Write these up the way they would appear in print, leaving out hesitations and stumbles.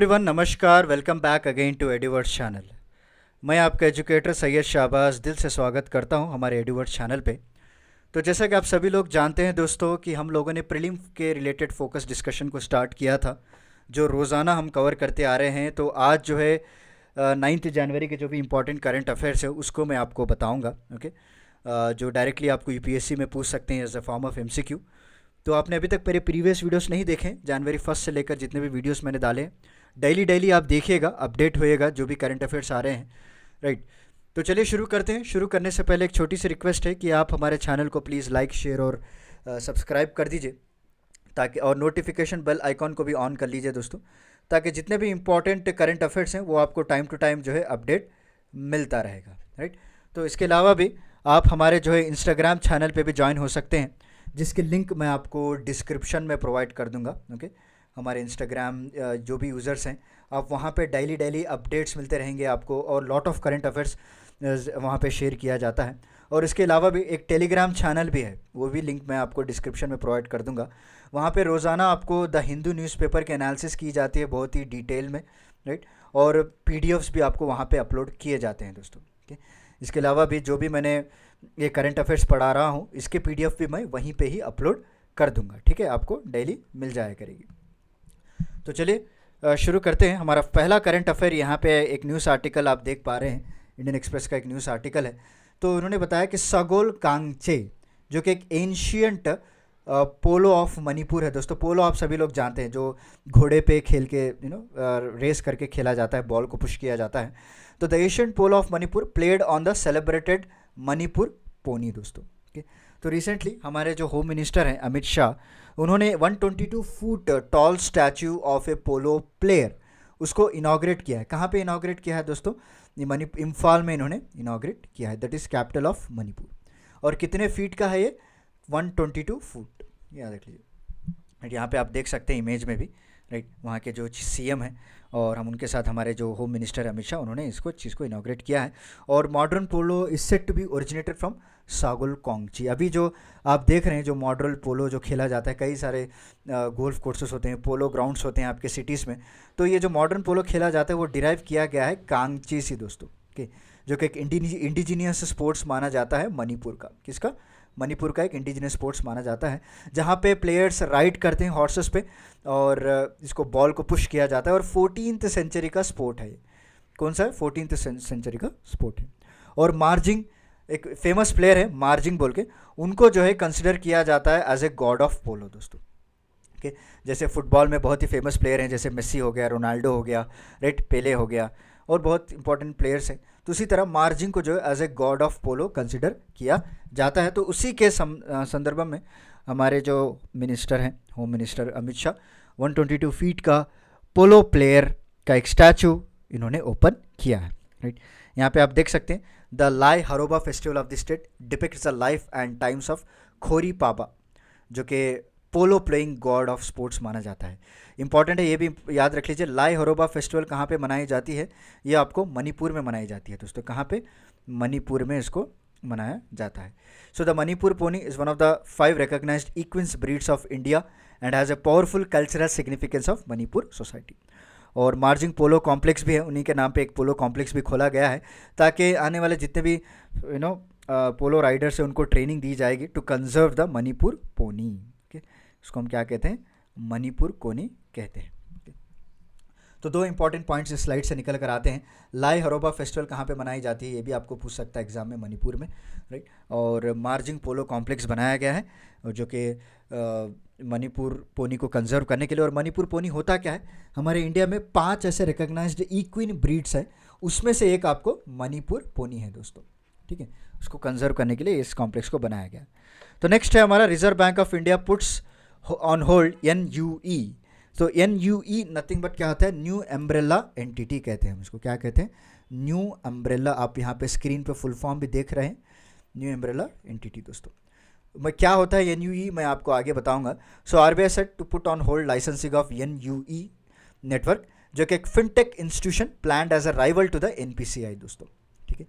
Everyone नमस्कार, welcome back again to Eduwards channel. मैं आपका एजुकेटर सैयद शाहबाज दिल से स्वागत करता हूं हमारे एडुवर्ड्स चैनल पे। तो जैसा कि आप सभी लोग जानते हैं दोस्तों कि हम लोगों ने प्रीलिम के रिलेटेड फोकस डिस्कशन को स्टार्ट किया था, जो रोज़ाना हम कवर करते आ रहे हैं। तो आज जो है 9 जनवरी के जो भी इंपॉर्टेंट करंट अफेयर्स है उसको मैं आपको बताऊँगा। ओके, जो डायरेक्टली आपको यूपीएससी में पूछ सकते हैं as a form of MCQ. तो आपने अभी तक मेरे प्रीवियस वीडियोस नहीं देखे, जनवरी फर्स्ट से लेकर जितने भी वीडियोस मैंने डाले हैं, डेली डेली आप देखिएगा, अपडेट होएगा जो भी करंट अफेयर्स आ रहे हैं। राइट, तो चलिए शुरू करते हैं। शुरू करने से पहले एक छोटी सी रिक्वेस्ट है कि आप हमारे चैनल को प्लीज़ लाइक शेयर और सब्सक्राइब कर दीजिए, ताकि और नोटिफिकेशन बेल आइकॉन को भी ऑन कर लीजिए दोस्तों, ताकि जितने भी इंपॉर्टेंट करंट अफेयर्स हैं वो आपको टाइम टू टाइम जो है अपडेट मिलता रहेगा। राइट, तो इसके अलावा भी आप हमारे जो है इंस्टाग्राम चैनल पे भी ज्वाइन हो सकते हैं, जिसकी लिंक मैं आपको डिस्क्रिप्शन में प्रोवाइड कर दूंगा। ओके, हमारे इंस्टाग्राम जो भी यूज़र्स हैं, आप वहाँ पे डेली डेली अपडेट्स मिलते रहेंगे आपको, और लॉट ऑफ करंट अफेयर्स वहाँ पे शेयर किया जाता है। और इसके अलावा भी एक टेलीग्राम चैनल भी है, वो भी लिंक मैं आपको डिस्क्रिप्शन में प्रोवाइड कर दूंगा। वहाँ पे रोज़ाना आपको द हिंदू न्यूज़पेपर के एनालिसिस की जाती है बहुत ही डिटेल में। राइट, और पीडीएफ्स भी आपको वहाँ पे अपलोड किए जाते हैं दोस्तों। ओके, इसके अलावा भी जो भी मैंने ये करंट अफेयर्स पढ़ा रहा हूँ, इसके पीडीएफ भी मैं वहीं पे ही अपलोड कर दूंगा। ठीक है, आपको डेली मिल जाया करेगी। तो चलिए शुरू करते हैं। हमारा पहला करंट अफेयर यहाँ पे एक न्यूज़ आर्टिकल आप देख पा रहे हैं, इंडियन एक्सप्रेस का एक न्यूज़ आर्टिकल है। तो उन्होंने बताया कि सगोल कांगचे, जो कि एक एंशियंट पोलो ऑफ मणिपुर है दोस्तों। पोलो आप सभी लोग जानते हैं, जो घोड़े पे खेल के रेस करके खेला जाता है, बॉल को पुश किया जाता है। तो the ancient polo of Manipur played on the celebrated Manipur pony दोस्तों। ओके, तो रिसेंटली हमारे जो होम मिनिस्टर हैं अमित शाह, उन्होंने 122 foot tall statue of a polo player उसको इनाग्रेट किया है। कहाँ पे इनाग्रेट किया है दोस्तों? ये इम्फाल में इन्होंने इनाग्रेट किया है, that is capital of Manipur. और कितने फीट का है ये? 122 फुट, याद रख लीजिए। यहाँ पे आप देख सकते हैं इमेज में भी। राइट, वहाँ के जो सीएम हैं और हम उनके साथ हमारे जो होम मिनिस्टर अमित शाह, उन्होंने इसको चीज़ को इनाग्रेट किया है। और modern polo is set to be originated from Sagol Kangjei. अभी जो आप देख रहे हैं, जो मॉडर्न पोलो जो खेला जाता है, कई सारे गोल्फ कोर्सेस होते हैं, पोलो ग्राउंड्स होते हैं आपके सिटीज़ में। तो ये जो मॉडर्न पोलो खेला जाता है वो डिराइव किया गया है कांगची से दोस्तों। ओके, जो कि एक इंडिजीनियस स्पोर्ट्स माना जाता है मणिपुर का। किसका? मणिपुर का एक इंडिजिनस स्पोर्ट्स माना जाता है, जहाँ पे प्लेयर्स राइड करते हैं हॉर्सेस पे, और इसको बॉल को पुश किया जाता है। और 14th सेंचुरी का स्पोर्ट है ये। कौन सा है? 14th सेंचुरी का स्पोर्ट है। और मार्जिंग, एक फेमस प्लेयर है मार्जिंग बोल के, उनको जो है कंसिडर किया जाता है एज ए गॉड ऑफ पोलो दोस्तों। ओके, जैसे फुटबॉल में बहुत ही फेमस प्लेयर हैं, जैसे मेसी हो गया, रोनाल्डो हो गया, राइट, पेले हो गया, और बहुत इंपॉर्टेंट प्लेयर्स हैं। तो उसी तरह मार्जिंग को जो है as a god of polo consider किया जाता है। तो उसी के संदर्भ में हमारे जो मिनिस्टर हैं, home minister Amit Shah, 122 feet का पोलो प्लेयर का एक स्टैचू इन्होंने ओपन किया है। राइट, यहाँ पे आप देख सकते हैं, the Lai Haraoba festival of the state depicts the life and times of Khori Phaba, जो कि polo playing god of sports माना जाता है। इंपॉर्टेंट है, ये भी याद रख लीजिए, लाई हरोबा फेस्टिवल कहाँ पे मनाई जाती है? ये आपको मणिपुर में मनाई जाती है दोस्तों। कहाँ पे? मणिपुर में इसको मनाया जाता है। So the Manipur pony is one of the 5 recognised equines breeds of India and has a powerful cultural significance of Manipur society. और मार्जिंग पोलो कॉम्प्लेक्स भी है, उन्हीं के नाम पे एक पोलो कॉम्प्लेक्स भी खोला गया है, ताकि आने वाले जितने भी पोलो राइडर्स हैं उनको ट्रेनिंग दी जाएगी to conserve the Manipur pony. इसको हम क्या कहते हैं? मणिपुर कोनी कहते हैं। तो 2 इंपॉर्टेंट पॉइंट्स इस स्लाइड से निकल कर आते हैं। लाई हरोबा फेस्टिवल कहाँ पे मनाई जाती है, ये भी आपको पूछ सकता है एग्जाम में, मणिपुर में। राइट, और मार्जिंग पोलो कॉम्प्लेक्स बनाया गया है, जो कि मणिपुर पोनी को कंजर्व करने के लिए। और मणिपुर पोनी होता क्या है? हमारे इंडिया में 5 ऐसे रिकॉग्नाइज्ड इक्विन ब्रीड्स हैं, उसमें से एक आपको मणिपुर पोनी है दोस्तों। ठीक है, उसको कंजर्व करने के लिए इस कॉम्प्लेक्स को बनाया गया। तो नेक्स्ट है हमारा, reserve bank of India puts on hold NUE। तो NUE नथिंग बट क्या होता है? न्यू एम्ब्रेला एंटिटी कहते हैं हम इसको। क्या कहते हैं? New umbrella. आप यहाँ पे स्क्रीन पे फुल फॉर्म भी देख रहे हैं, न्यू एम्ब्रेला एंटिटी दोस्तों। मैं क्या होता है NUE मैं आपको आगे बताऊंगा। So RBI set to put on hold licensing of NUE network, जो कि एक fintech institution planned as a rival to the NPCI दोस्तों। ठीक है,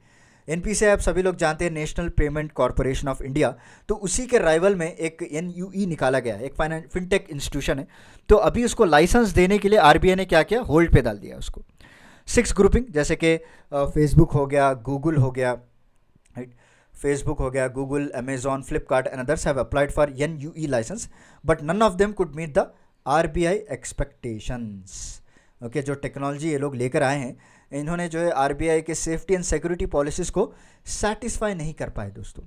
एनपीसीआई आप सभी लोग जानते हैं, national payment corporation of India. तो उसी के राइवल में एक एनयूई निकाला गया है, एक फिनटेक इंस्टीट्यूशन है। तो अभी उसको लाइसेंस देने के लिए आरबीआई ने क्या किया, होल्ड पे डाल दिया उसको। 6 ग्रुपिंग, जैसे कि फेसबुक हो गया, गूगल हो गया, राइट, फेसबुक हो गया, Google, Amazon, Flipkart and others have applied for NUE license, but none of them could meet the RBI expectations. Okay, जो टेक्नोलॉजी ये लोग लेकर आए हैं, इन्होंने जो है आरबीआई के सेफ्टी एंड सिक्योरिटी पॉलिसीज को सेटिस्फाई नहीं कर पाए दोस्तों।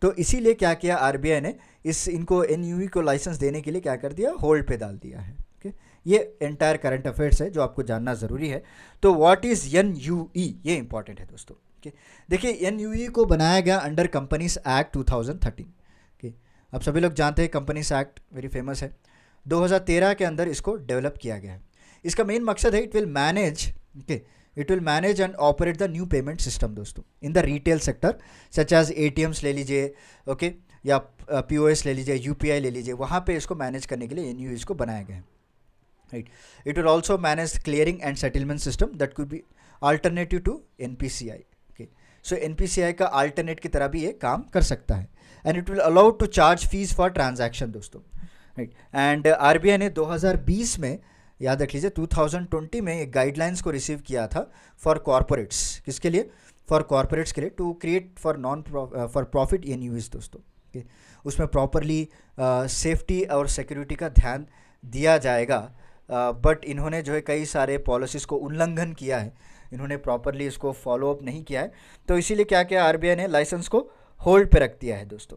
तो इसीलिए क्या किया आरबीआई ने, इनको एनयूई को लाइसेंस देने के लिए क्या कर दिया, होल्ड पे डाल दिया है। ओके, ये एंटायर करंट अफेयर्स है जो आपको जानना ज़रूरी है। तो व्हाट इज़ एनयूई, ये इंपॉर्टेंट है दोस्तों। ओके, देखिए एनयूई को बनाया गया अंडर कंपनीज एक्ट 2013। ओके, आप सभी लोग जानते हैं कंपनीज एक्ट वेरी फेमस है। 2013 के अंदर इसको डेवलप किया गया है। इसका मेन मकसद है, it will manage and operate the new payment system दोस्तों in the retail sector, such as ATMs ले लीजिए, ओके, या पीओएस ले लीजिए, यूपीआई ले लीजिए, वहाँ पे इसको मैनेज करने के लिए एनयूई इसको बनाया गया है, right. It will also manage clearing and settlement system that could be alternative to NPCI. Okay, so NPCI का अल्टरनेट की तरह भी ये काम कर सकता है, and it will allow to charge fees for transaction दोस्तों, राइट। एंड आरबीआई ने 2020 में, याद रख लीजिए 2020 में एक गाइडलाइंस को रिसीव किया था फॉर कॉरपोरेट्स, किसके लिए, फॉर कॉरपोरेट्स के लिए, टू क्रिएट फॉर प्रॉफिट एनयूईज दोस्तों। okay? उसमें प्रॉपरली सेफ्टी और सिक्योरिटी का ध्यान दिया जाएगा, बट इन्होंने जो है कई सारे पॉलिसीज़ को उल्लंघन किया है, इन्होंने प्रॉपरली इसको फॉलोअप नहीं किया है। तो इसीलिए क्या किया आरबीआई ने, लाइसेंस को होल्ड पे रख दिया है दोस्तों,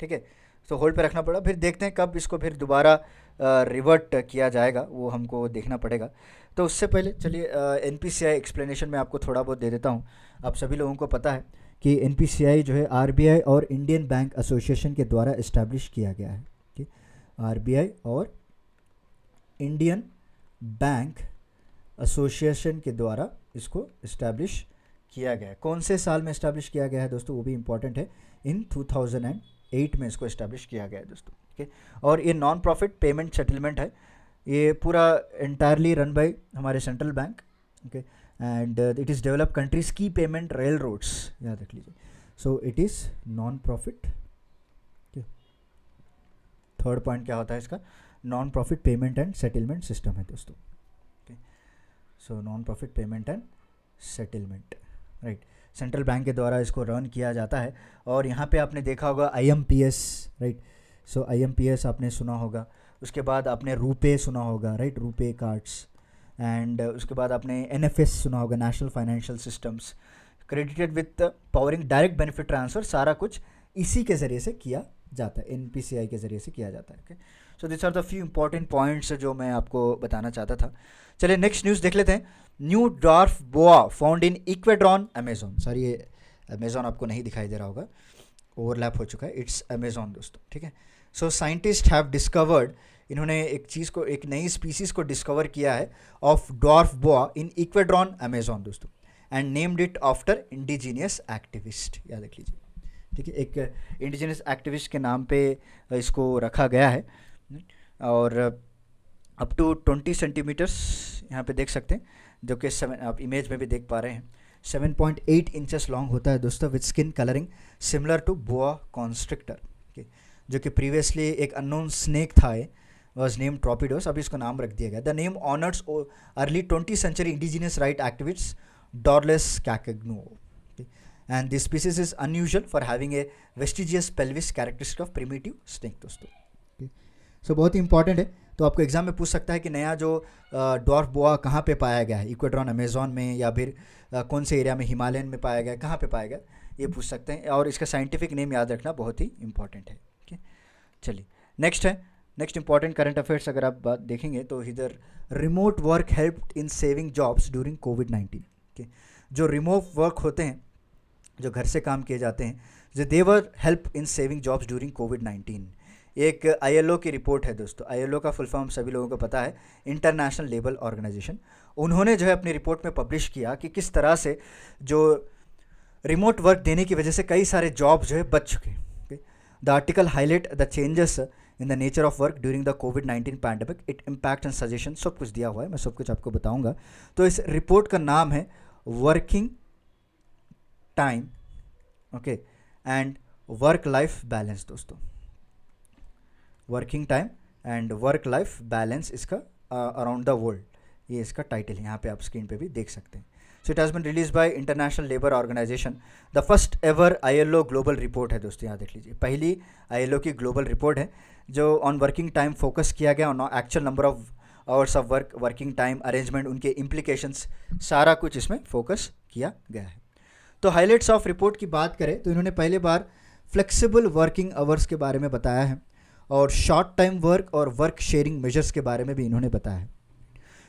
ठीक है। तो होल्ड पे रखना पड़ा, फिर देखते हैं कब इसको फिर दोबारा रिवर्ट किया जाएगा, वो हमको देखना पड़ेगा। तो उससे पहले चलिए एनपीसीआई एक्सप्लेनेशन में आपको थोड़ा बहुत दे देता हूँ। आप सभी लोगों को पता है कि एनपीसीआई जो है आरबीआई और इंडियन बैंक एसोसिएशन के द्वारा इस्टेब्लिश किया गया है। ठीक, आरबीआई और इंडियन बैंक एसोसिएशन के द्वारा इसको इस्टेब्लिश किया गया है। कौन से साल में इस्टेब्लिश किया गया है दोस्तों, वो भी इम्पॉर्टेंट है। इन 2008 में इसको इस्टेब्लिश किया गया है दोस्तों। ठीक, और ये नॉन प्रॉफिट पेमेंट सेटलमेंट है, ये पूरा एंटायरली रन बाय हमारे central bank. Okay, and it is develop countries की पेमेंट रेल रोड्स, याद रख लीजिए। सो it is non profit. Third point क्या होता है इसका, non profit payment and settlement system है दोस्तों। So non profit payment and settlement, right, central bank के द्वारा इसको रन किया जाता है। और यहाँ पे आपने देखा होगा आईएमपीएस, राइट। सो आईएमपीएस आपने सुना होगा, उसके बाद आपने रुपे सुना होगा, राइट, रुपे कार्ड्स, एंड उसके बाद आपने एनएफएस सुना होगा, national financial systems, credited with powering direct benefit transfer, सारा कुछ इसी के ज़रिए से किया जाता है, एनपीसीआई के ज़रिए से किया जाता है। Okay, so this are the few important points जो मैं आपको बताना चाहता था। चलिए नेक्स्ट न्यूज़ देख लेते हैं। New dwarf boa found in Ecuadorian Amazon. Sorry, ये अमेजोन आपको नहीं दिखाई दे रहा होगा, ओवरलैप हो चुका है, इट्स अमेजोन दोस्तों। ठीक है, सो साइंटिस्ट हैव डिस्कवर्ड, इन्होंने एक चीज़ को, एक नई स्पीसीज़ को डिस्कवर किया है of dwarf boa in Ecuadorian Amazon दोस्तों, and named it after indigenous activist, याद रख लीजिए। ठीक है, एक इंडिजिनस एक्टिविस्ट के नाम पे इसको रखा गया है। और अप टू 20 सेंटीमीटर्स यहाँ पे देख सकते हैं, जो कि आप इमेज में भी देख पा रहे हैं, 7.8 इंचेस लॉन्ग होता है दोस्तों, with skin colouring similar to boa constrictor, जो कि प्रीवियसली एक अननोन स्नेक था, वॉज नेम ट्रोपिडोस, अभी इसको नाम रख दिया गया। The name honours early 20th century indigenous right activist Dolores Cacuango, and this species is unusual for having a vestigious pelvis characteristic of primitive snake दोस्तों। सो बहुत ही इंपॉर्टेंट है, तो आपको एग्जाम में पूछ सकता है कि नया जो डॉर्फ बोआ कहाँ पे पाया गया है, इक्वेड्रॉन अमेजोन में, या फिर कौन से एरिया में, हिमालयन में पाया गया, कहाँ पे पाया गया, ये पूछ सकते हैं। और इसका साइंटिफिक नेम याद रखना बहुत ही इंपॉर्टेंट है। ठीक है, चलिए नेक्स्ट है, नेक्स्ट इंपॉर्टेंट करंट अफेयर्स अगर आप बात देखेंगे तो इधर remote work help in saving jobs during covid. okay? जो रिमोट वर्क होते हैं, जो घर से काम किए जाते हैं, जो their help in saving jobs during कोविड-19। एक आईएलओ की रिपोर्ट है दोस्तों, आईएलओ का फुल फॉर्म सभी लोगों को पता है, इंटरनेशनल लेबर ऑर्गेनाइजेशन। उन्होंने जो है अपनी रिपोर्ट में पब्लिश किया कि किस तरह से जो रिमोट वर्क देने की वजह से कई सारे जॉब जो है बच चुके हैं। The article highlight the changes in the nature of work during the covid pandemic, it impact and suggestion, सब कुछ दिया हुआ है, मैं सब कुछ आपको बताऊंगा। तो इस रिपोर्ट का नाम है working time okay, and work life balance दोस्तों, working time and work life balance इसका अराउंड द वर्ल्ड, ये इसका टाइटल है, यहाँ पे आप स्क्रीन पे भी देख सकते हैं. So it has been release by International Labour Organization, the first ever ILO global report है दोस्तों, यहाँ देख लीजिए, पहली आईएलओ की ग्लोबल रिपोर्ट है जो ऑन वर्किंग टाइम फोकस किया गया, on actual number of hours of work, working time arrangement, उनके इम्प्लीकेशंस, सारा कुछ इसमें फोकस किया गया है. तो हाईलाइट्स ऑफ रिपोर्ट की बात करें तो इन्होंने पहले बार फ्लेक्सिबल वर्किंग आवर्स के बारे में बताया है, और शॉर्ट टाइम वर्क और वर्क शेयरिंग मेजर्स के बारे में भी इन्होंने बताया है.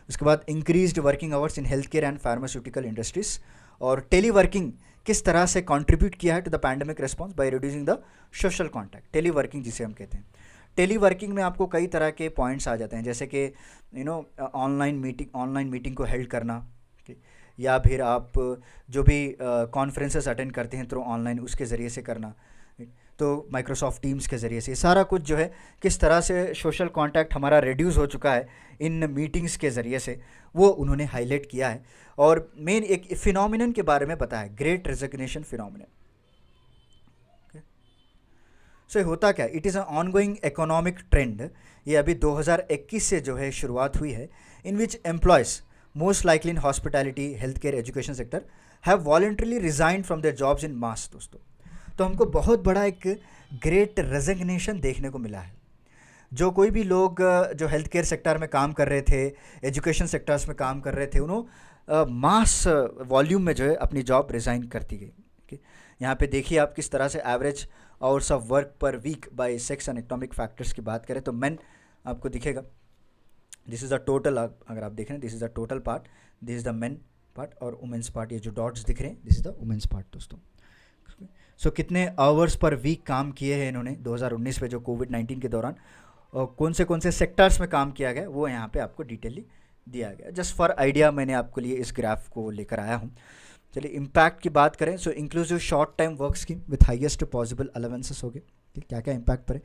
उसके बाद increased working hours in health care and pharmaceutical industries, और टेली वर्किंग किस तरह से कंट्रीब्यूट किया है to the pandemic response by reducing the social contact. Tele working जिसे हम कहते हैं, टेली वर्किंग में आपको कई तरह के पॉइंट्स आ जाते हैं, जैसे कि ऑनलाइन मीटिंग को हेल्ड करना, या फिर आप जो भी कॉन्फ्रेंसेस अटेंड करते हैं थ्रू ऑनलाइन, उसके ज़रिए से करना, तो माइक्रोसॉफ्ट टीम्स के ज़रिए से, सारा कुछ जो है किस तरह से सोशल कांटेक्ट हमारा रिड्यूस हो चुका है इन मीटिंग्स के ज़रिए से, वो उन्होंने हाईलाइट किया है. और मेन एक फिनोमिनन के बारे में बताया, ग्रेट रेजिग्नेशन फिनोमिनन. सो होता क्या, it is a ongoing economic trend, ये अभी 2021 से जो है शुरुआत हुई है, in which employees most likely in hospitality, health care, education sector have voluntarily resigned from their jobs in mass दोस्तों. तो हमको बहुत बड़ा एक ग्रेट रेजिग्नेशन देखने को मिला है. जो कोई भी लोग जो हेल्थ केयर सेक्टर में काम कर रहे थे, एजुकेशन सेक्टर्स में काम कर रहे थे, उन्होंने मास वॉल्यूम में जो है अपनी जॉब रिज़ाइन करती गई. okay? यहाँ पे देखिए आप किस तरह से average hours of work per week by sex and economic factors की बात करें तो मेन आपको दिखेगा, दिस इज़ द टोटल, अगर आप देख रहे हैं this is the total part, this is the main part, और वुमेंस पार्ट, ये जो डॉट्स दिख रहे हैं this is the women's part दोस्तों. सो कितने आवर्स पर वीक काम किए हैं इन्होंने 2019 में जो कोविड-19 के दौरान, और कौन से सेक्टर्स में काम किया गया वो यहाँ पे आपको डिटेली दिया गया. जस्ट फॉर आइडिया मैंने आपके लिए इस ग्राफ को लेकर आया हूँ. चलिए इम्पैक्ट की बात करें, so inclusive short time work scheme with highest possible allowances हो गए. ठीक, क्या क्या इम्पैक्ट पड़े.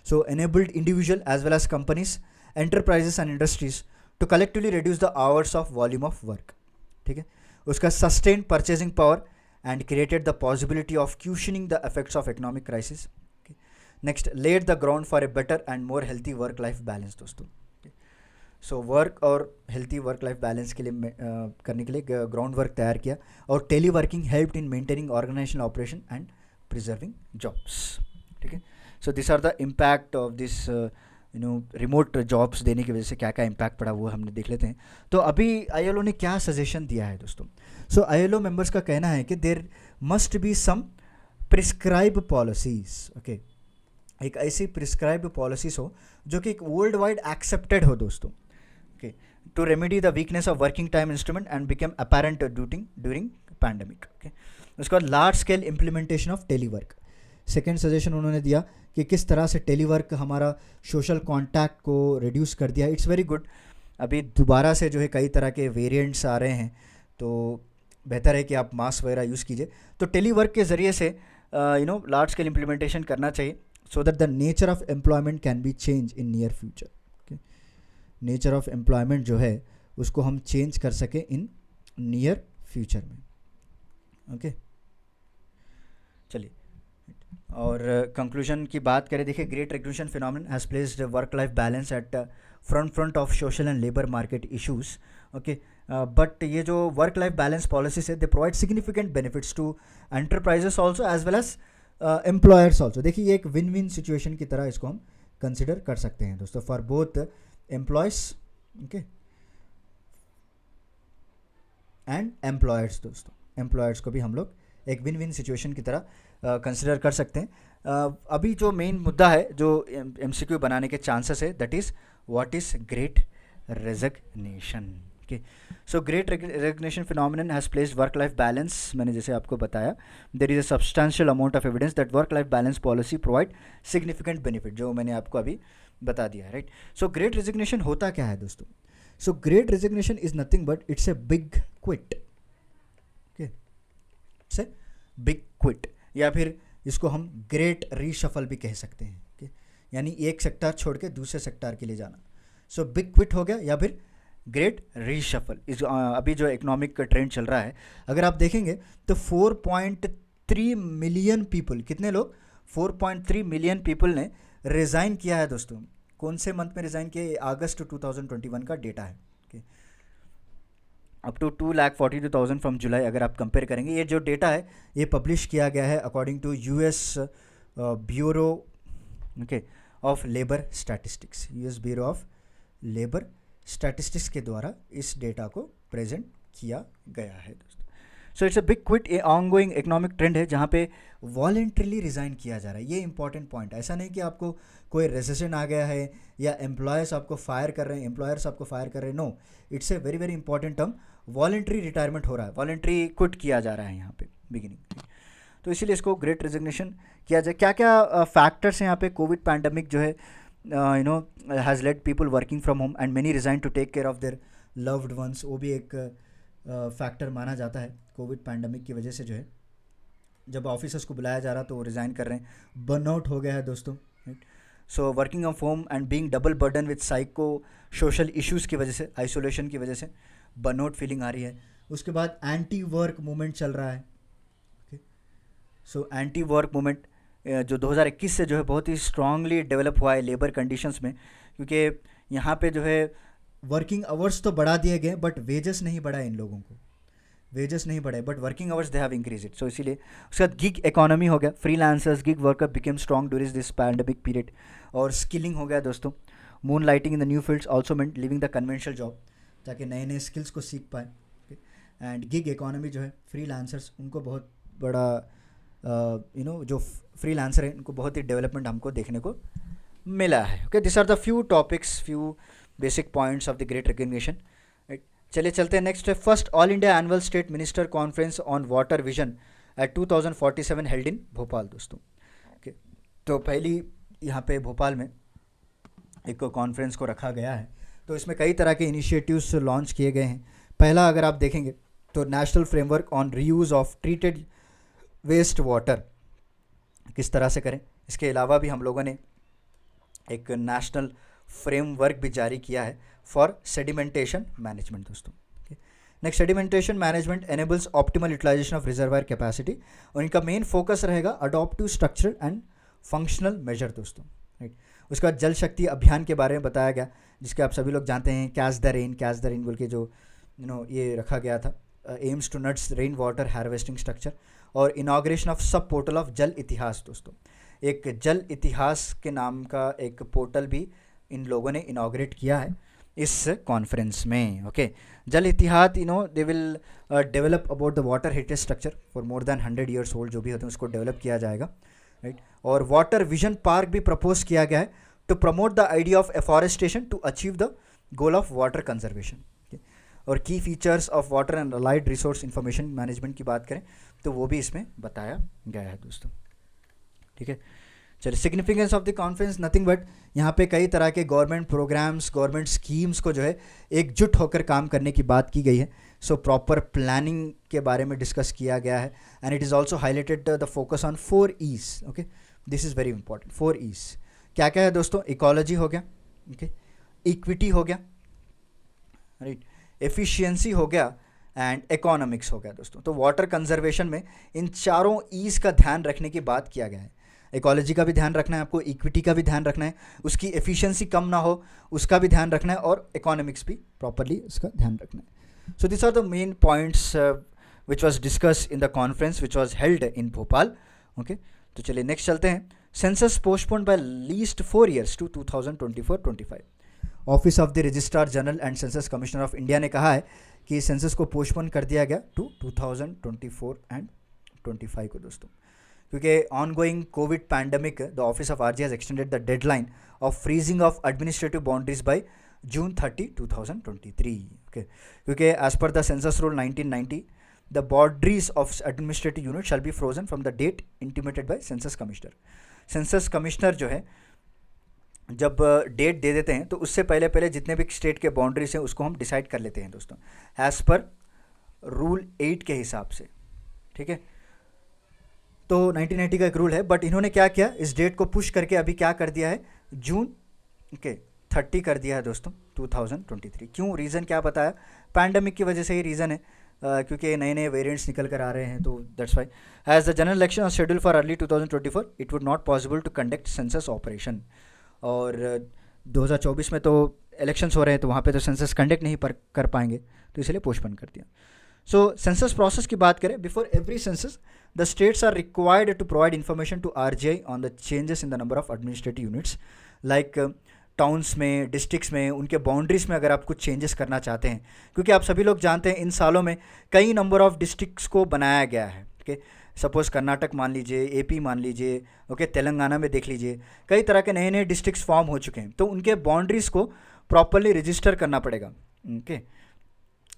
So enabled individual as well as companies, enterprises and industries to collectively reduce the hours of volume of work. ठीक है, उसका sustain purchasing power and created the possibility of cushioning the effects of economic crisis. Okay. Next, laid the ground for a better and more healthy work-life balance दोस्तों. okay. So work और healthy work-life balance के लिए करने के लिए ground work तैयार किया, और teleworking helped in maintaining organizational operation and preserving jobs. ठीक है, so these are the impact of this remote jobs देने की वजह से क्या क्या इम्पैक्ट पड़ा वो हमने देख लेते हैं. तो अभी आईएलओ ने क्या सजेशन दिया है दोस्तों. सो आईएलओ मेंबर्स का कहना है कि there must be some prescribe policies. Okay, एक ऐसी प्रिस्क्राइब पॉलिसीज हो जो कि वर्ल्ड वाइड एक्सेप्टेड हो दोस्तों. Okay, to remedy the weakness of working time instrument and become apparent during pandemic. Okay, उसके बाद large scale implementation of telework. Second suggestion उन्होंने दिया कि किस तरह से टेलीवर्क हमारा सोशल कांटेक्ट को रिड्यूस कर दिया. It's very good. अभी दोबारा से जो है कई तरह के वेरिएंट्स आ रहे हैं, तो बेहतर है कि आप मास्क वगैरह यूज़ कीजिए. तो टेलीवर्क के ज़रिए से लार्ज स्केल इम्प्लीमेंटेशन करना चाहिए, so that the nature of employment can be change in near future. Nature of employment जो है उसको हम चेंज कर सकें इन नियर फ्यूचर में. ओके, चलिए और कंक्लूजन की बात करें. देखिए, great resignation phenomenon has placed work life balance at front of social and labour market issues. Okay, but ये जो वर्क लाइफ बैलेंस पॉलिसीज है, they provide significant benefits to enterprises also as well as employers also. देखिए, ये एक win win situation की तरह इसको हम कंसिडर कर सकते हैं दोस्तों, for both employees okay and employers. दोस्तों एम्प्लॉयर्स को भी हम लोग एक विन विन सिचुएशन की तरह कंसिडर कर सकते हैं. अभी जो मेन मुद्दा है जो एमसीक्यू बनाने के चांसेस है, that is what is great resignation. Okay, so great resignation phenomenon has placed work life balance. मैंने जैसे आपको बताया, there is a substantial amount of evidence that work life balance policy provide significant benefit, जो मैंने आपको अभी बता दिया है. राइट, सो ग्रेट रेजिग्नेशन होता क्या है दोस्तों. सो great resignation is nothing but it's a big quit. Okay, it's a big quit, या फिर इसको हम ग्रेट रीशफल भी कह सकते हैं. okay? यानी एक सेक्टर छोड़ के दूसरे सेक्टर के लिए जाना. सो बिग क्विट हो गया या फिर ग्रेट रीशफल. इस अभी जो इकोनॉमिक ट्रेंड चल रहा है, अगर आप देखेंगे तो 4.3 4.3 मिलियन पीपल, कितने लोग, 4.3 मिलियन पीपल ने रिज़ाइन किया है दोस्तों। कौन से मंथ में रिज़ाइन किया? ये अगस्त 2021 का डेटा है। Up to 2,42,000 from July. अगर आप कंपेयर करेंगे, ये जो डेटा है ये पब्लिश किया गया है according to US Bureau of Labor Statistics. US Bureau of Labor Statistics के द्वारा इस डेटा को प्रेजेंट किया गया है दोस्तों। So it's a big quit, ये ऑनगोइंग इकोनॉमिक ट्रेंड है जहाँ पे वॉलेंट्रीली रिज़ाइन किया जा रहा है। ये इंपॉर्टेंट पॉइंट है। ऐसा नहीं कि आपको कोई रेसेशन आ गया है या एम्प्लॉयर्स आपको फायर कर रहे हैं, एम्प्लॉयर्स आपको फायर कर रहे हैं। No, it's a very very important term. Voluntary retirement हो रहा है, वॉलेंट्री क्विट किया जा रहा है यहाँ पे बिगिनिंग। तो इसीलिए इसको ग्रेट रेजिग्नेशन किया जाए। क्या क्या फैक्टर्स हैं यहाँ पे? कोविड पैंडमिक जो है has led people working from home and many resign to take care of their loved ones. वो भी एक फैक्टर माना जाता है। कोविड पैंडमिक की वजह से जो है जब ऑफिसर्स को बुलाया जा रहा तो वो रिज़ाइन कर रहे हैं। बर्नआउट हो गया है दोस्तों, right. So working of home and being double burden with psycho social issues की वजह से, आइसोलेशन की वजह से बर्नआउट फीलिंग आ रही है। उसके बाद एंटी वर्क मूवमेंट चल रहा है। सो एंटी वर्क मूवमेंट जो 2021 से जो है बहुत ही स्ट्रांगली डेवलप हुआ है लेबर कंडीशंस में, क्योंकि यहाँ पे जो है वर्किंग आवर्स तो बढ़ा दिए गए बट वेजेस नहीं बढ़ा इन लोगों को, वेजेस नहीं बढ़े but working hours they have increase it. So इसीलिए उसके बाद गिग इकोनॉमी हो गया, freelancers gig worker became strong during this pandemic period. और स्किलिंग हो गया दोस्तों, moon lighting in the new fields also meant leaving the conventional job, ताकि नए नए स्किल्स को सीख पाए। एंड गिग इकोनॉमी जो है फ्रीलांसर्स उनको बहुत बड़ा जो फ्रीलांसर है उनको बहुत ही डेवलपमेंट हमको देखने को मिला है। Okay, this are the few topics, few basic points of the great recognition. चलिए चलते हैं नेक्स्ट है। First all India annual state minister conference on water vision at 2047 held in Bhopal दोस्तों। ओके, तो पहली यहाँ पे भोपाल में एक कॉन्फ्रेंस को रखा गया है। तो इसमें कई तरह के इनिशिएटिव्स लॉन्च किए गए हैं। पहला अगर आप देखेंगे तो national framework on reuse of treated waste water किस तरह से करें। इसके अलावा भी हम लोगों ने एक नेशनल फ्रेमवर्क भी जारी किया है फॉर सेडिमेंटेशन मैनेजमेंट दोस्तों। Next, sedimentation management enables optimal utilization of reservoir capacity, और इनका मेन फोकस रहेगा adaptive structural and functional measure दोस्तों, राइट। उसके बाद जल शक्ति अभियान के बारे में बताया गया, जिसके आप सभी लोग जानते हैं कैच द रेन बोल के जो ये रखा गया था, aims to nuts rain water harvesting structure. और inauguration of sub portal of Jal Itihas दोस्तों, एक जल इतिहास के नाम का एक पोर्टल भी इन लोगों ने इनाग्रेट किया है इस कॉन्फ्रेंस में। ओके, जल इतिहास they will develop about the water heritage structure for more than 100 years old, जो भी होते हैं उसको डेवलप किया जाएगा, राइट। और वाटर विजन पार्क भी प्रपोज किया गया है to promote the idea of afforestation to achieve the goal of water conservation. और key features of water and allied resource information management की बात करें तो वो भी इसमें बताया गया है दोस्तों, ठीक है। चलिए, significance of the conference nothing but यहाँ पे कई तरह के गवर्नमेंट प्रोग्राम्स, गवर्नमेंट स्कीम्स को जो है एकजुट होकर काम करने की बात की गई है। सो प्रॉपर प्लानिंग के बारे में डिस्कस किया गया है। And it is also highlighted the focus on 4 E's। Okay, this is very important. 4 E's क्या क्या है दोस्तों? इकोलॉजी हो गया, ओके, इक्विटी हो गया, राइट, एफिशिएंसी हो गया एंड इकोनॉमिक्स हो गया दोस्तों। तो वाटर कंजर्वेशन में इन चारों ईज का ध्यान रखने की बात किया गया है। इकोलॉजी का भी ध्यान रखना है आपको, इक्विटी का भी ध्यान रखना है, उसकी एफिशिएंसी कम ना हो उसका भी ध्यान रखना है, और इकोनॉमिक्स भी प्रॉपरली उसका ध्यान रखना है। So this are the main points which was discuss in the conference which was held in Bhopal. Okay, तो चलिए नेक्स्ट चलते हैं। Census postponed by least 4 years to 2024-25। Office of the registrar general and census commissioner of India ने कहा है कि census को postpone कर दिया गया टू 2024 एंड 25 को दोस्तों, क्योंकि on going COVID pandemic the office of RG has extended the deadline of freezing of administrative boundaries by June 30, 2023। Okay, क्योंकि as per the census rule 1990 the boundaries of administrative unit shall be frozen from the date intimated by census commissioner. Census commissioner जो है जब date दे देते हैं तो उससे पहले पहले जितने भी स्टेट के बाउंड्रीज हैं उसको हम डिसाइड कर लेते हैं दोस्तों, एज़ पर रूल 8 के हिसाब से, ठीक है। तो 1990 का एक रूल है, बट इन्होंने क्या किया, इस डेट को पुश करके अभी क्या कर दिया है, जून 30 कर दिया है दोस्तों 2023। क्यों? रीज़न क्या बताया? पैंडमिक की वजह से ही रीज़न है। क्योंकि नए नए वेरिएंट्स निकल कर आ रहे हैं, तो that's why as the general election are schedule for early 2024 it would not possible to conduct census operation. और 2024 में तो इलेक्शंस हो रहे हैं, तो वहाँ पे तो सेंसस कंडक्ट नहीं कर पाएंगे, तो इसलिए पोस्टपोन कर दिया। सो सेंसस प्रोसेस की बात करें, before every census the states are required to provide information to RGI on the changes in the number of administrative units, like towns में, डिस्ट्रिक्ट्स में, उनके बाउंड्रीज में अगर आप कुछ चेंजेस करना चाहते हैं, क्योंकि आप सभी लोग जानते हैं इन सालों में कई नंबर ऑफ डिस्ट्रिक्ट्स को बनाया गया है। ओके, सपोज़ कर्नाटक मान लीजिए, एपी मान लीजिए, ओके, तेलंगाना में देख लीजिए, कई तरह के नए नए डिस्ट्रिक्ट्स फॉर्म हो चुके हैं, तो उनके बाउंड्रीज़ को प्रॉपरली रजिस्टर करना पड़ेगा ओके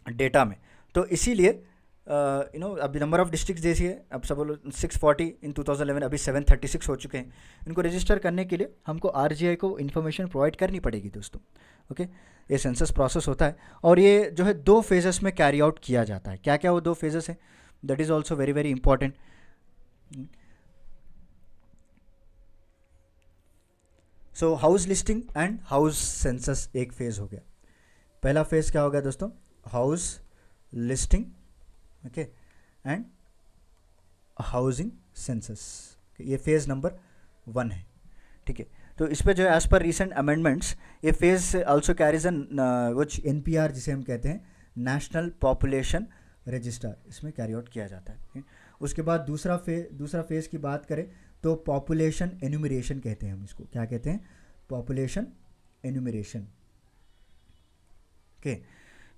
डेटा में। तो इसीलिए अभी नंबर ऑफ डिस्ट्रिक्ट देखिए, अब सब 640 इन 2011, अभी 736 हो चुके हैं। इनको रजिस्टर करने के लिए हमको आरजीआई को इन्फॉर्मेशन प्रोवाइड करनी पड़ेगी दोस्तों। ओके, ये सेंसस प्रोसेस होता है और ये जो है 2 फेजेस में कैरी आउट किया जाता है। क्या क्या वो 2 फेजेस हैं, that is also very very important. So house listing and house census एक फेज़ हो गया। पहला फेज़ क्या हो गया दोस्तों, house listing okay and housing census, ये फेज़ नंबर 1 है। ठीक है, तो इस पे जो है एज पर रिसेंट अमेंडमेंट्स ये फेज़ आल्सो कैरीज एन विच एनपीआर जिसे हम कहते हैं नेशनल पॉपुलेशन रजिस्टर, इसमें कैरी आउट किया जाता है। उसके बाद दूसरा फेज़ की बात करें तो पॉपुलेशन एन्यूमरेशन कहते हैं हम इसको, क्या कहते हैं, population enumeration. Okay,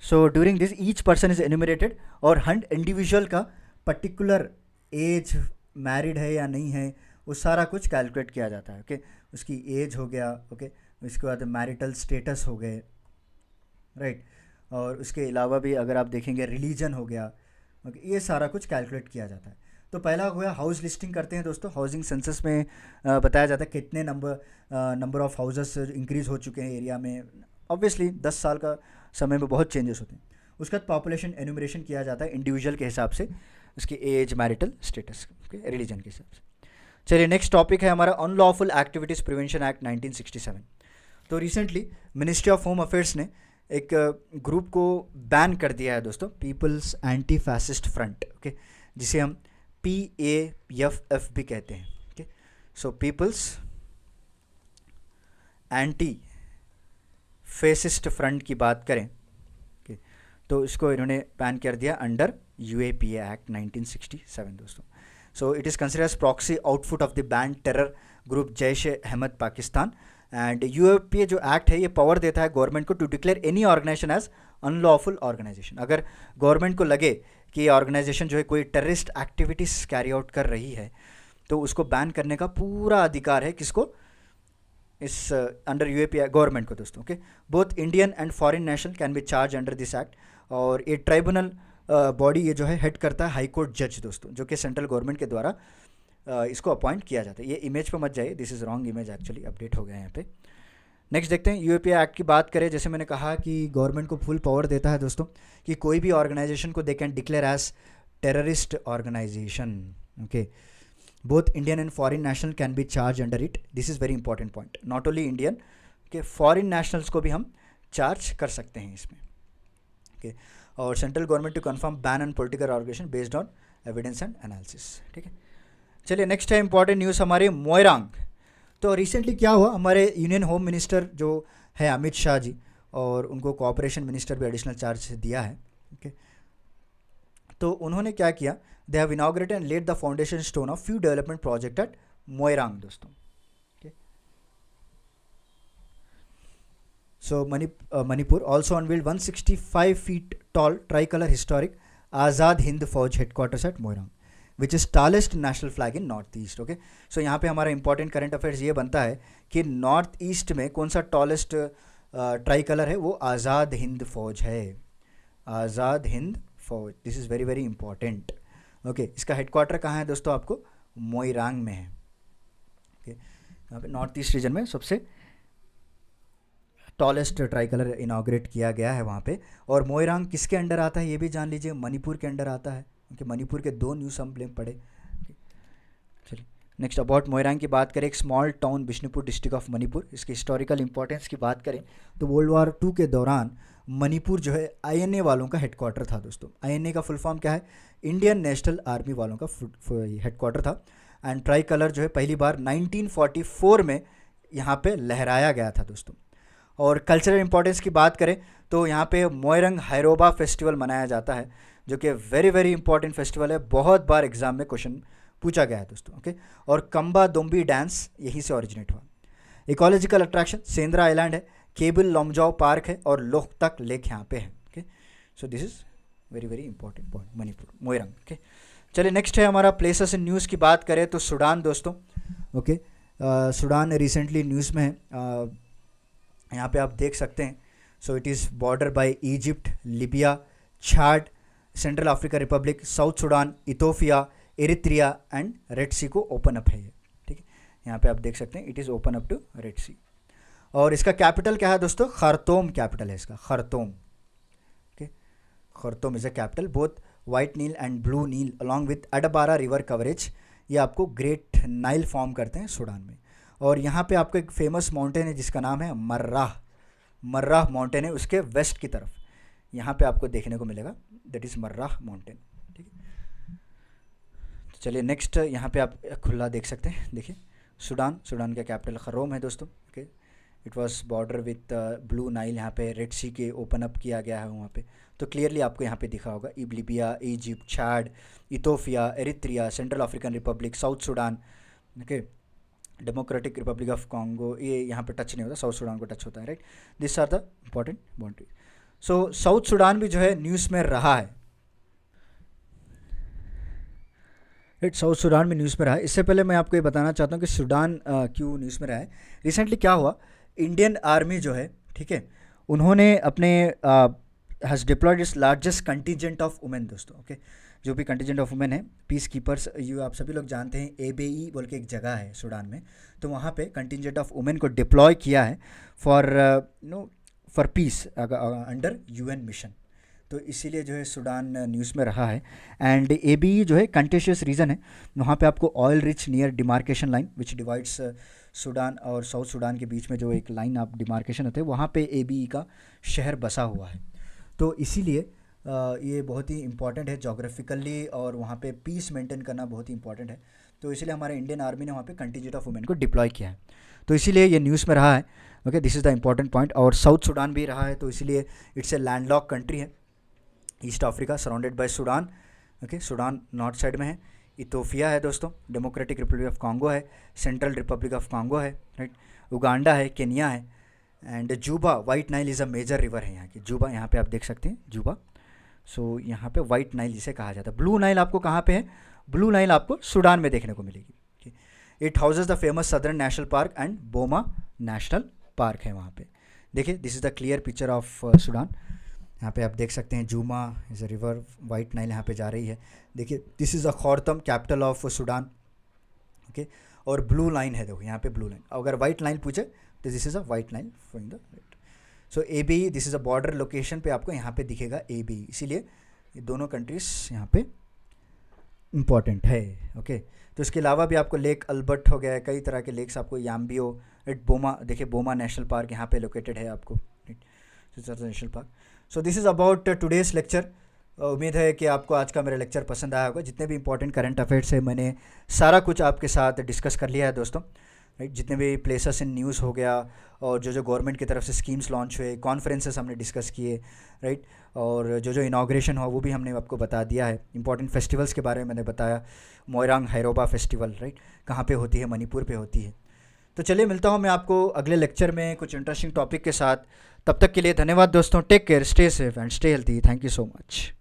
so during this each person is enumerated और हर इंडिविजुअल का पर्टिकुलर एज, मैरिड है या नहीं है, वो सारा कुछ कैलकुलेट किया जाता है। ओके, उसकी एज हो गया, ओके, उसके बाद मैरिटल स्टेटस हो गए, राइट, और उसके अलावा भी अगर आप देखेंगे रिलीजन हो गया, ओके, ये सारा कुछ कैलकुलेट किया जाता है। तो पहला हुआ हाउस लिस्टिंग करते हैं दोस्तों। हाउसिंग सेंसस में बताया जाता है कितने नंबर ऑफ हाउसेस इंक्रीज़ हो चुके हैं एरिया में। ऑब्वियसली 10 साल का समय में बहुत चेंजेस होते हैं। उसके बाद पॉपुलेशन एन्यूमरेशन किया जाता है इंडिविजुअल के हिसाब से, उसकी एज, मैरिटल स्टेटस, रिलीजन के हिसाब से। चलिए नेक्स्ट टॉपिक है हमारा अनलॉफुल एक्टिविटीज़ प्रिवेंशन एक्ट 1967। तो रिसेंटली मिनिस्ट्री ऑफ होम अफेयर्स ने एक ग्रुप को बैन कर दिया है दोस्तों, People's Anti Fascist Front, okay, जिसे हम PAFF भी कहते हैं। Okay, so People's Anti Fascist Front की बात करें, ओके, तो इसको इन्होंने बैन कर दिया अंडर UAPA एक्ट 1967 दोस्तों। So it is considered as proxy output of the banned terror group Jaish e Ahmed Pakistan. And UAPA जो एक्ट है ये पावर देता है गवर्नमेंट को to declare any organization as unlawful organization. अगर गवर्नमेंट को लगे कि ये ऑर्गेनाइजेशन जो है कोई टेररिस्ट एक्टिविटीज़ कैरी आउट कर रही है, तो उसको बैन करने का पूरा अधिकार है किसको, इस अंडर UAPA गवर्नमेंट को दोस्तों। Okay, both Indian and foreign national can be charge under this act. और ये ट्राइब्यूनल बॉडी ये जो है हेड करता है हाई कोर्ट जज दोस्तों, जो कि सेंट्रल गवर्नमेंट के द्वारा इसको अपॉइंट किया जाता है। ये इमेज पे मत जाइए, this is wrong image, actually update हो गया है यहाँ पे। नेक्स्ट देखते हैं UAPA एक्ट की बात करें। जैसे मैंने कहा कि गवर्नमेंट को फुल पावर देता है दोस्तों कि कोई भी ऑर्गेनाइजेशन को they can declare as terrorist organization. Okay, both Indian and foreign national can be charge under it, this is very important point. Not only Indian के, फॉरेन नेशनल्स को भी हम चार्ज कर सकते हैं इसमें। ओके, और central government to confirm ban on political organization based on evidence and analysis. ठीक है, चलिए नेक्स्ट है इंपॉर्टेंट न्यूज़ हमारे मोइरांग। तो रिसेंटली क्या हुआ, हमारे यूनियन होम मिनिस्टर जो है अमित शाह जी, और उनको कोऑपरेशन मिनिस्टर भी एडिशनल चार्ज दिया है। ओके, तो उन्होंने क्या किया, they have inaugurated and laid the foundation stone of few development project at Moirang दोस्तों। Okay, so Manipur also unveiled 165 feet tall tri colour historic Azad Hind Fauj headquarters at Moirang which is tallest national flag in north east. Okay, so यहाँ पे हमारा important current affairs ये बनता है कि north east में कौन सा टॉलेस्ट ट्राई कलर है, वो आज़ाद हिंद फौज है, आज़ाद हिंद फौज, this is very very important. Okay, इसका हेडक्वार्टर कहाँ है दोस्तों, आपको मोइरांग में है। ओके, यहाँ पे नॉर्थ ईस्ट रीजन में सबसे टॉलेस्ट ट्राई कलर इनाग्रेट किया गया है वहाँ पे। और मोइरांग किसके अंडर आता है ये भी जान लीजिए, मणिपुर के अंडर आता है, क्योंकि मणिपुर के 2 न्यू सम्प्लेम पड़े। चलिए नेक्स्ट अबाउट मोइरांग की बात करें, एक small town Bishnupur district of Manipur. इसके हिस्टोरिकल इंपॉर्टेंस की बात करें तो World War II के दौरान मणिपुर जो है आईएनए वालों का हेडक्वार्टर था दोस्तों। आईएनए का फुल फॉर्म क्या है? इंडियन नेशनल आर्मी वालों का हेडक्वार्टर था। एंड ट्राई कलर जो है पहली बार 1944 में यहाँ पे लहराया गया था दोस्तों। और कल्चरल इंपॉर्टेंस की बात करें तो यहाँ पे मोइरंग हैरोबा फेस्टिवल मनाया जाता है, जो कि वेरी वेरी इंपॉर्टेंट फेस्टिवल है, बहुत बार एग्जाम में क्वेश्चन पूछा गया है दोस्तों। ओके, और कंबा दोम्बी डांस यहीं से ओरिजिनेट हुआ। इकोलॉजिकल अट्रैक्शन सेंद्रा आइलैंड है, केबल लॉमजाओ पार्क है और लोकतक लेक यहाँ पे है। Okay, so this is very very important point, Manipur Moirang. Okay, चलिए नेक्स्ट है हमारा प्लेसेस इन न्यूज़ की बात करें तो सूडान दोस्तों। ओके, सूडान रिसेंटली न्यूज़ में है, यहाँ पे आप देख सकते हैं। So it is bordered by Egypt, Libya, Chad, Central Africa Republic, South Sudan, Ethiopia, Eritrea and Red Sea को ओपन अप है ये। ठीक है, यहाँ पे आप देख सकते हैं it is open up to Red Sea. और इसका कैपिटल क्या है दोस्तों? खरतोम कैपिटल है इसका, Khartoum. Okay, Khartoum is a capital. Both White Nile and Blue Nile along with Atbara river coverage, ये आपको ग्रेट नाइल फॉर्म करते हैं सूडान में। और यहाँ पे आपको एक फेमस माउंटेन है जिसका नाम है मर्राह, मर्राह माउंटेन है, उसके वेस्ट की तरफ यहाँ पे आपको देखने को मिलेगा, दैट इज़ मर्राह माउंटेन। ठीक है, तो चलिए नेक्स्ट यहाँ पे आप खुला देख सकते हैं। देखिए सूडान, सूडान का कैपिटल खरोम है दोस्तों। Okay, it was border with blue Nile, यहाँ पे रेड सी के ओपन अप किया गया है वहाँ पे, तो क्लियरली आपको यहाँ पे दिखा होगा Libya, Egypt, Chad, Ethiopia, Eritrea, Central African Republic, South Sudan, okay, Democratic Republic of Congo, ये यहाँ पे टच नहीं होता, साउथ सूडान को टच होता है, right. This are the important boundary. So South Sudan भी जो है न्यूज़ में रहा है, राइट, साउथ सूडान में न्यूज़ में रहा है। इससे पहले मैं आपको ये बताना चाहता हूँ कि सूडान क्यों न्यूज़ में रहा है। रिसेंटली क्या हुआ, इंडियन आर्मी जो है, ठीक है, उन्होंने अपने has deployed its largest contingent of women दोस्तों। ओके, जो भी कंटिजेंट ऑफ वुमेन है, पीस कीपर्स, यू आप सभी लोग जानते हैं, एबेई बोल के एक जगह है सूडान में, तो वहाँ पे कंटिजेंट ऑफ वुमेन को डिप्लॉय किया है for for piece under UN mission. तो इसीलिए जो है सूडान न्यूज़ में रहा है। एंड एबीई जो है कंटेशियस रीजन है, वहाँ पे आपको oil rich near demarcation line which divides Sudan और साउथ सूडान के बीच में जो एक लाइन आप डिमार्केशन होते हैं, वहाँ पे एबीई का शहर बसा हुआ है। तो इसीलिए ये बहुत ही इंपॉर्टेंट है जोग्राफिकली, और वहाँ पे पीस मेंटेन करना बहुत ही इंपॉर्टेंट है। तो इसीलिए हमारे इंडियन आर्मी ने वहाँ पे कंटिजेंट ऑफ वुमेन को डिप्लॉय किया है, तो इसीलिए ये न्यूज़ में रहा है। Okay, this is the important point. और साउथ सूडान भी रहा है, तो इसीलिए इट्स ए लैंडलॉक कंट्री है, east Africa surrounded by Sudan. Okay, Sudan north side में है, इथोपिया है दोस्तों, डेमोक्रेटिक रिपब्लिक ऑफ कॉन्गो है, सेंट्रल रिपब्लिक ऑफ कॉन्गो है, राइट, उगांडा है, केनिया है, and जूबा, white Nile is a major river है यहाँ की, जूबा, यहाँ पे आप देख सकते हैं जूबा। सो यहाँ पे वाइट नाइल जिसे कहा जाता है। ब्लू नाइल आपको कहाँ पे है? ब्लू नाइल आपको सूडान में देखने को मिलेगी। It houses the famous Southern National Park and Boma National Park है वहाँ पे। देखिए this is the clear picture of Sudan. यहाँ पे आप देख सकते हैं Juma is a river, White Nile यहाँ पे जा रही है। देखिए this is a Khartoum capital of Sudan. Okay, और ब्लू लाइन है, देखो यहाँ पे ब्लू लाइन, अगर वाइट लाइन पूछे तो this is a white line from the right. So A B, this is a border location पे आपको यहाँ पे दिखेगा ए बी, इसीलिए ये दोनों कंट्रीज यहाँ पे इम्पॉर्टेंट है। ओके, तो इसके अलावा भी आपको लेक अल्बर्ट हो गया, कई तरह के लेक्स आपको, याम्बियो, राइट, बोमा, देखिए बोमा नेशनल पार्क यहाँ पे लोकेटेड है आपको, right, national park. So this is about today's lecture. उम्मीद है कि आपको आज का मेरा लेक्चर पसंद आया होगा। जितने भी इंपॉर्टेंट करंट अफेयर्स है मैंने सारा कुछ आपके साथ डिस्कस कर लिया है दोस्तों, राइट। जितने भी प्लेसेस इन न्यूज़ हो गया, और जो जो गवर्नमेंट की तरफ से स्कीम्स लॉन्च हुए, कॉन्फ्रेंसेस हमने डिस्कस किए, राइट, और जो जो इनाग्रेशन हुआ वो भी हमने आपको बता दिया है। इंपॉर्टेंट फेस्टिवल्स के बारे में मैंने बताया, मोइरांग हैरोबा फेस्टिवल, राइट, कहाँ पे होती है? मणिपुर पे होती है। तो चलिए मिलता हूँ मैं आपको अगले लेक्चर में कुछ इंटरेस्टिंग टॉपिक के साथ। तब तक के लिए धन्यवाद दोस्तों, take care, stay safe and stay healthy, thank you so much.